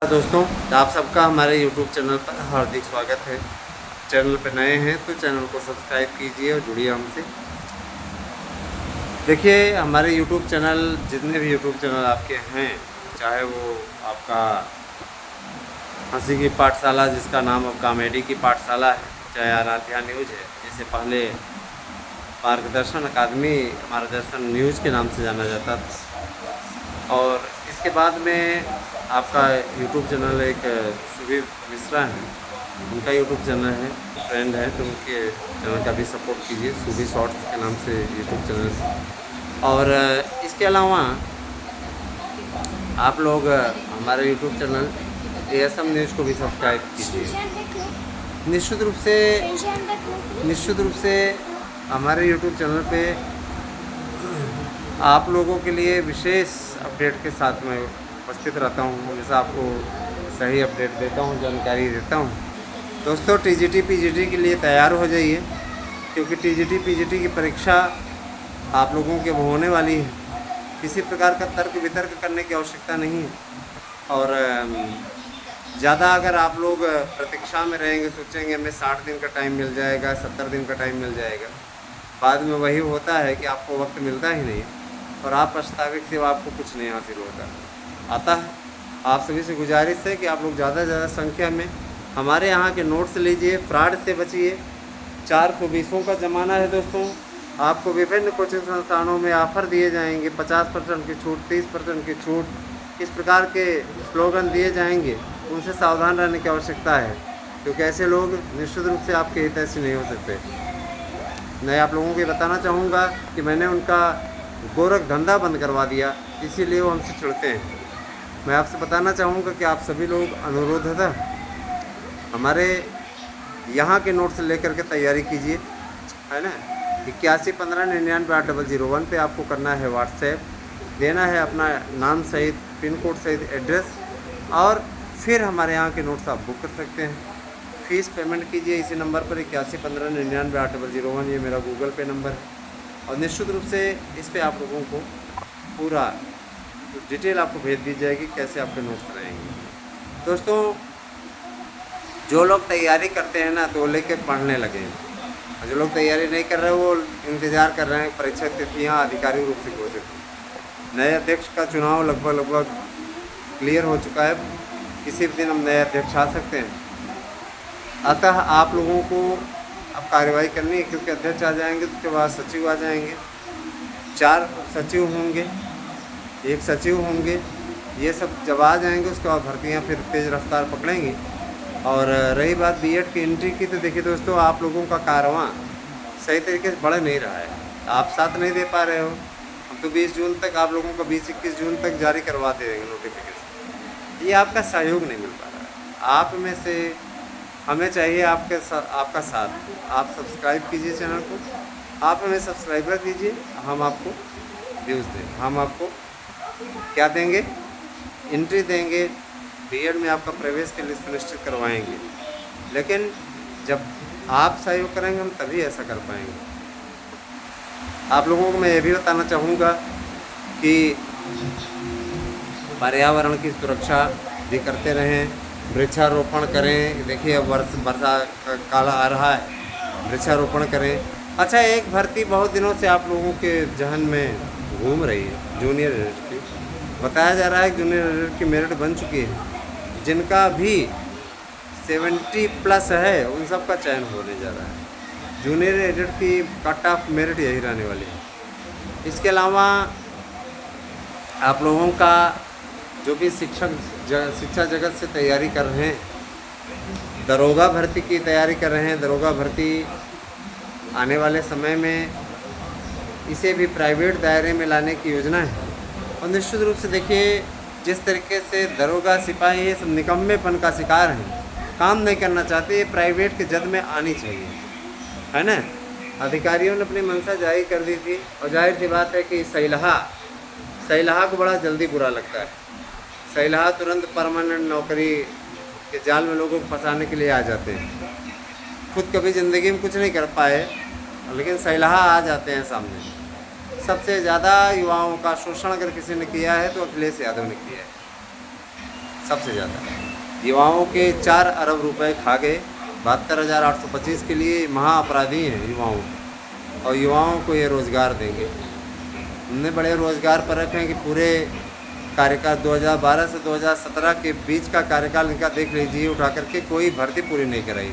दोस्तों, आप सबका हमारे YouTube चैनल पर हार्दिक स्वागत है। चैनल पर नए हैं तो चैनल को सब्सक्राइब कीजिए और जुड़िए हमसे। देखिए, हमारे YouTube चैनल जितने भी YouTube चैनल आपके हैं, चाहे वो आपका हंसी की पाठशाला जिसका नाम अब कॉमेडी की पाठशाला है, चाहे आराध्या न्यूज़ है, जिसे पहले मार्गदर्शन अकादमी मार्गदर्शन न्यूज़ के नाम से जाना जाता था। और इसके बाद में आपका यूट्यूब चैनल एक सुबीर मिश्रा है, उनका यूट्यूब चैनल है, फ्रेंड है, तो उनके चैनल का भी सपोर्ट कीजिए। सुबीर शॉर्ट्स के नाम से यूट्यूब चैनल है। और इसके अलावा आप लोग हमारे यूट्यूब चैनल ASM न्यूज़ को भी सब्सक्राइब कीजिए। निश्चित रूप से हमारे यूट्यूब चैनल पे आप लोगों के लिए विशेष अपडेट के साथ मैं उपस्थित रहता हूँ, हमेशा आपको सही अपडेट देता हूँ, जानकारी देता हूँ। दोस्तों, TGT PGT के लिए तैयार हो जाइए, क्योंकि TGT PGT की परीक्षा आप लोगों के होने वाली है। किसी प्रकार का तर्क वितर्क करने की आवश्यकता नहीं है। और ज़्यादा अगर आप लोग प्रतीक्षा में रहेंगे, सोचेंगे हमें 60 दिन का टाइम मिल जाएगा, 70 दिन का टाइम मिल जाएगा, बाद में वही होता है कि आपको वक्त मिलता ही नहीं और आप पछतावे के सिवा आपको कुछ नहीं हासिल होता। अतः आप सभी से गुजारिश है कि आप लोग ज़्यादा से ज़्यादा संख्या में हमारे यहाँ के नोट्स लीजिए, फ्रॉड से बचिए। 420 का ज़माना है दोस्तों। आपको विभिन्न कोचिंग संस्थानों में ऑफ़र दिए जाएंगे, 50% की छूट, 30% की छूट, इस प्रकार के स्लोगन दिए जाएंगे। उनसे सावधान रहने की आवश्यकता है, क्योंकि ऐसे लोग निश्चित रूप से आपके हितैषी नहीं हो सकते। मैं आप लोगों को बताना चाहूँगा कि मैंने उनका गोरख धंधा बंद करवा दिया, इसीलिए वो हमसे चिढ़ते हैं। मैं आपसे बताना चाहूँगा कि आप सभी लोग अनुरोधतः हमारे यहाँ के नोट्स लेकर के तैयारी कीजिए, है ना। 8115998001 पे आपको करना है व्हाट्सएप, देना है अपना नाम सहित, पिन कोड सहित एड्रेस, और फिर हमारे यहाँ के नोट्स आप बुक कर सकते हैं। फ़ीस पेमेंट कीजिए इसी नंबर पर 8115998001, ये मेरा गूगल पे नंबर है। और निश्चित रूप से इस पे आप लोगों को पूरा डिटेल आपको भेज दी जाएगी कैसे आपके नोट्स रहेंगे। दोस्तों, जो लोग तैयारी करते हैं ना, तो वो लेके पढ़ने लगे हैं, और जो लोग तैयारी नहीं कर रहे वो इंतज़ार कर रहे हैं परीक्षा तिथियाँ आधिकारिक रूप से घोषित। नए अध्यक्ष का चुनाव लगभग क्लियर हो चुका है, किसी भी दिन हम नए अध्यक्ष आ सकते हैं। अतः आप लोगों को अब कार्रवाई करनी है, क्योंकि अध्यक्ष आ जाएंगे तो उसके बाद सचिव आ जाएंगे, 4 सचिव होंगे, 1 सचिव होंगे। ये सब जब आ जाएंगे उसके बाद भर्तियाँ फिर तेज़ रफ्तार पकड़ेंगी। और रही बात BEd की एंट्री की, तो देखिए दोस्तों, आप लोगों का कारवां सही तरीके से बढ़ नहीं रहा है, आप साथ नहीं दे पा रहे हो। हम तो 20 जून तक आप लोगों को 20-21 जून तक जारी करवा देंगे नोटिफिकेशन। ये आपका सहयोग नहीं मिल पा रहा है। आप में से हमें चाहिए आपका साथ। आप सब्सक्राइब कीजिए चैनल को, आप हमें सब्सक्राइबर दीजिए, हम आपको व्यूज़ देंगे, हम आपको क्या देंगे, एंट्री देंगे, BEd में आपका प्रवेश के लिए सुनिश्चित करवाएंगे। लेकिन जब आप सहयोग करेंगे हम तभी ऐसा कर पाएंगे। आप लोगों को मैं ये भी बताना चाहूँगा कि पर्यावरण की सुरक्षा भी करते रहें, वृक्षारोपण करें। देखिए, अब वर्षा का काल आ रहा है, वृक्षारोपण करें। अच्छा, एक भर्ती बहुत दिनों से आप लोगों के जहन में घूम रही है, जूनियर एडिटर की। बताया जा रहा है कि जूनियर एडिटर की मेरिट बन चुकी है। जिनका भी 70+ है उन सब का चयन होने जा रहा है। जूनियर एडिटर की कट ऑफ मेरिट यही रहने वाली है। इसके अलावा आप लोगों का जो भी शिक्षा जगत से तैयारी कर रहे हैं, दरोगा भर्ती की तैयारी कर रहे हैं, दरोगा भर्ती आने वाले समय में इसे भी प्राइवेट दायरे में लाने की योजना है। और निश्चित रूप से देखिए, जिस तरीके से दरोगा सिपाही ये सब निकम्मेपन का शिकार हैं, काम नहीं करना चाहते, ये प्राइवेट के जद में आनी चाहिए, है ना। अधिकारियों ने अपनी मंशा जाहिर कर दी थी, और जाहिर सी बात है कि सैलहा को बड़ा जल्दी बुरा लगता है। सैलहा तुरंत परमानेंट नौकरी के जाल में लोगों को फंसाने के लिए आ जाते हैं। खुद कभी ज़िंदगी में कुछ नहीं कर पाए, लेकिन सैलहा आ जाते हैं सामने। सबसे ज़्यादा युवाओं का शोषण अगर किसी ने किया है तो अखिलेश यादव ने किया है। सबसे ज़्यादा। युवाओं के 4 अरब रुपए खा गए। 72,825 के लिए महाअपराधी हैं युवाओं, और युवाओं को ये रोज़गार देंगे। हमने बड़े रोज़गार पर रखे हैं कि पूरे कार्यकाल 2012 से 2017 के बीच का कार्यकाल इनका देख लीजिए, उठा करके कोई भर्ती पूरी नहीं कराई।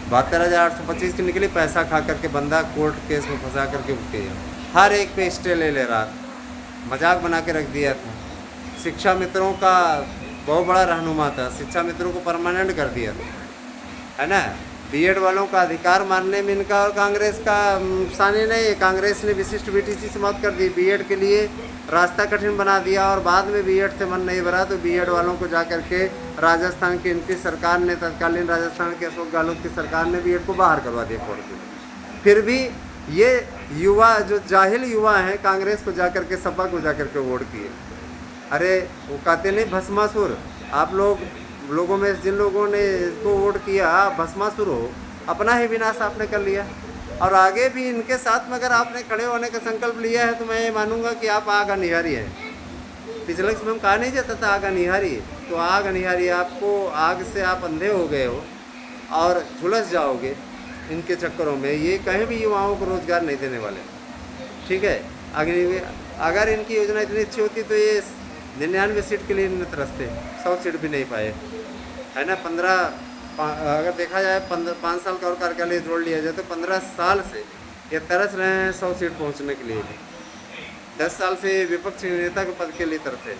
72,825 की निकली, पैसा खा करके बंदा कोर्ट केस में फंसा करके उठ गया। हर एक पे स्टे ले रहा था, मजाक बना के रख दिया था। शिक्षा मित्रों का बहुत बड़ा रहनुमा था, शिक्षा मित्रों को परमानेंट कर दिया था, है ना। बीएड वालों का अधिकार मानने में इनका और कांग्रेस का सानी नहीं है। कांग्रेस ने विशिष्ट बीटीसी समाप्त कर दी, बीएड के लिए रास्ता कठिन बना दिया, और बाद में बीएड से मन नहीं भरा तो बीएड वालों को जा करके राजस्थान की इनकी सरकार ने, तत्कालीन राजस्थान के अशोक गहलोत की सरकार ने बीएड को बाहर करवा दिया कोर्ट से। फिर भी ये युवा जो जाहिल युवा हैं, कांग्रेस को जा करके, सपा को जा करके वोट किए। अरे वो कहते नहीं भस्मासुर, आप लोगों में जिन लोगों ने इसको वोट किया, भस्मासुर हो, अपना ही विनाश आपने कर लिया। और आगे भी इनके साथ में अगर आपने खड़े होने का संकल्प लिया है तो मैं ये मानूंगा कि आप आग अनिहारी है। पिछले समय में कहा नहीं जाता था आग अनिहारी, तो आग अनिहारी, आपको आग से आप अंधे हो गए हो और झुलस जाओगे इनके चक्करों में। ये कहीं भी युवाओं को रोज़गार नहीं देने वाले, ठीक है। अगर इनकी योजना इतनी अच्छी होती तो ये 99 सीट के लिए इन्हें तरसते, 100 सीट भी नहीं पाए, है ना। अगर देखा जाए 5 साल का और कार्यकाल जोड़ लिया जाए तो 15 साल से ये तरस रहे हैं 100 सीट पहुंचने के लिए। 10 साल से विपक्ष नेता के पद के लिए तरसे।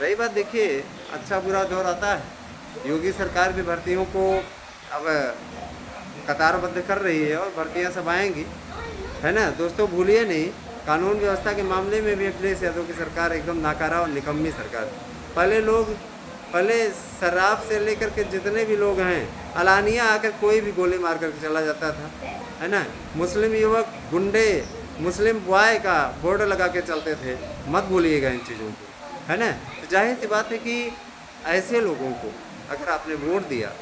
रही बात, देखिए अच्छा बुरा दौर आता है। योगी सरकार भी भर्तियों को अब कतारबद्ध कर रही है और भर्तियां सब आएंगी, है ना। दोस्तों भूलिए नहीं, कानून व्यवस्था के मामले में भी अखिलेश यादव की सरकार एकदम नाकारा और निकम्मी सरकार। पहले शराब से लेकर के जितने भी लोग हैं, अलानिया आकर कोई भी गोली मार करके चला जाता था, है ना। मुस्लिम युवक गुंडे मुस्लिम बॉय का बोर्ड लगा के चलते थे, मत भूलिएगा इन चीज़ों को, है ना। तो जाहिर सी बात है कि ऐसे लोगों को अगर आपने वोट दिया,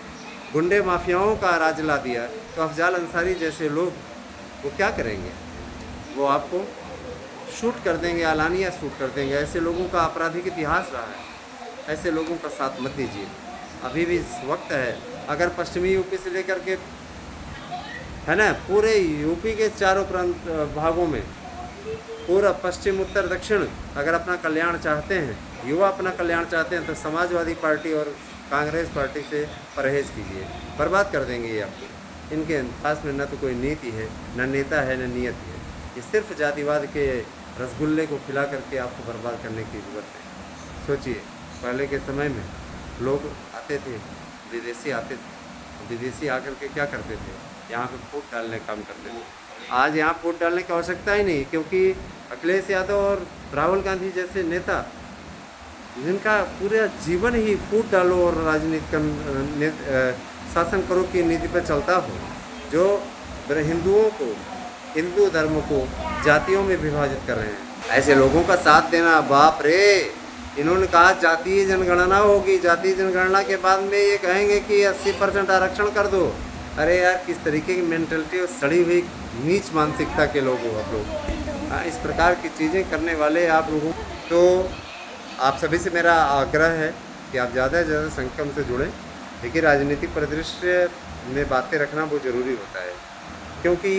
गुंडे माफियाओं का राज ला दिया, तो अफजाल अंसारी जैसे लोग वो क्या करेंगे? वो आपको शूट कर देंगे, अलानिया शूट कर देंगे। ऐसे लोगों का आपराधिक इतिहास रहा है, ऐसे लोगों का साथ मत दीजिए। अभी भी वक्त है। अगर पश्चिमी यूपी से लेकर के, है ना, पूरे यूपी के चारों प्रांत भागों में, पूरा पश्चिम उत्तर दक्षिण अगर अपना कल्याण चाहते हैं, युवा अपना कल्याण चाहते हैं, तो समाजवादी पार्टी और कांग्रेस पार्टी से परहेज़ कीजिए। बर्बाद कर देंगे ये आपको। इनके पास में न तो कोई नीति है, न नेता है, न नियत है। ये सिर्फ जातिवाद के रसगुल्ले को खिला करके आपको बर्बाद करने की ज़रूरत है। सोचिए, पहले के समय में लोग आते थे, विदेशी आते थे, विदेशी आकर के क्या करते थे? यहाँ पे फूट डालने का काम करते थे। आज यहाँ फूट डालने की आवश्यकता ही नहीं, क्योंकि अखिलेश यादव और राहुल गांधी जैसे नेता, जिनका पूरा जीवन ही फूट डालो और राजनीति शासन करो की नीति पर चलता हो, जो हिंदुओं को, हिंदू धर्म को जातियों में विभाजित कर रहे हैं, ऐसे लोगों का साथ देना, बाप रे। इन्होंने कहा जातीय जनगणना होगी, जातीय जनगणना के बाद में ये कहेंगे कि 80% आरक्षण कर दो। अरे यार, किस तरीके की मेंटलिटी और सड़ी हुई नीच मानसिकता के लोग हो आप लोग। हाँ, इस प्रकार की चीज़ें करने वाले आप लोगों, तो आप सभी से मेरा आग्रह है कि आप ज़्यादा से ज़्यादा संगठन से जुड़ें। देखिए, राजनीतिक परिदृश्य में बातें रखना बहुत ज़रूरी होता है, क्योंकि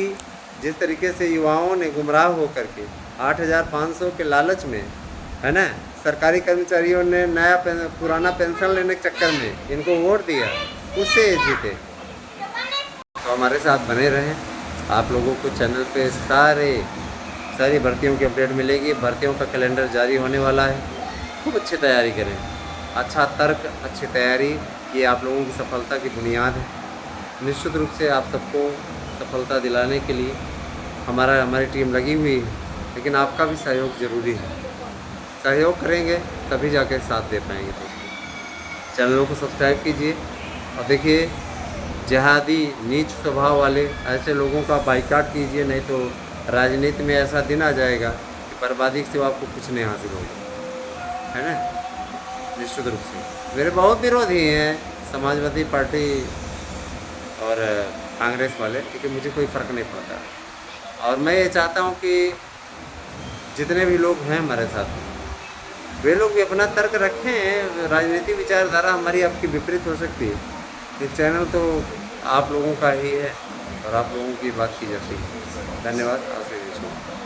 जिस तरीके से युवाओं ने गुमराह होकर के 8,500 के लालच में, है ना, सरकारी कर्मचारियों ने पुराना पेंशन लेने के चक्कर में इनको वोट दिया, उससे ये जीते। तो हमारे साथ बने रहें। आप लोगों को चैनल पे सारी भर्तियों की अपडेट मिलेगी। भर्तियों का कैलेंडर जारी होने वाला है। खूब अच्छी तैयारी करें, अच्छा तर्क, अच्छी तैयारी, ये आप लोगों की सफलता की बुनियाद है। निश्चित रूप से आप सबको सफलता दिलाने के लिए हमारी टीम लगी हुई है, लेकिन आपका भी सहयोग ज़रूरी है। सहयोग करेंगे तभी जाकर साथ दे पाएंगे। दोस्तों, चैनलों को सब्सक्राइब कीजिए और देखिए, जिहादी नीच स्वभाव वाले ऐसे लोगों का बाइकाट कीजिए, नहीं तो राजनीति में ऐसा दिन आ जाएगा कि बर्बादी से आपको कुछ नहीं हासिल होगा, है ना। निश्चित रूप से मेरे बहुत विरोधी हैं समाजवादी पार्टी और कांग्रेस वाले, क्योंकि मुझे कोई फ़र्क नहीं पड़ता। और मैं ये चाहता हूँ कि जितने भी लोग हैं हमारे साथ, वे लोग भी अपना तर्क रखें। राजनीतिक विचारधारा हमारी आपकी विपरीत हो सकती है। ये चैनल तो आप लोगों का ही है और आप लोगों की बात की जाती है। धन्यवाद। आशीष।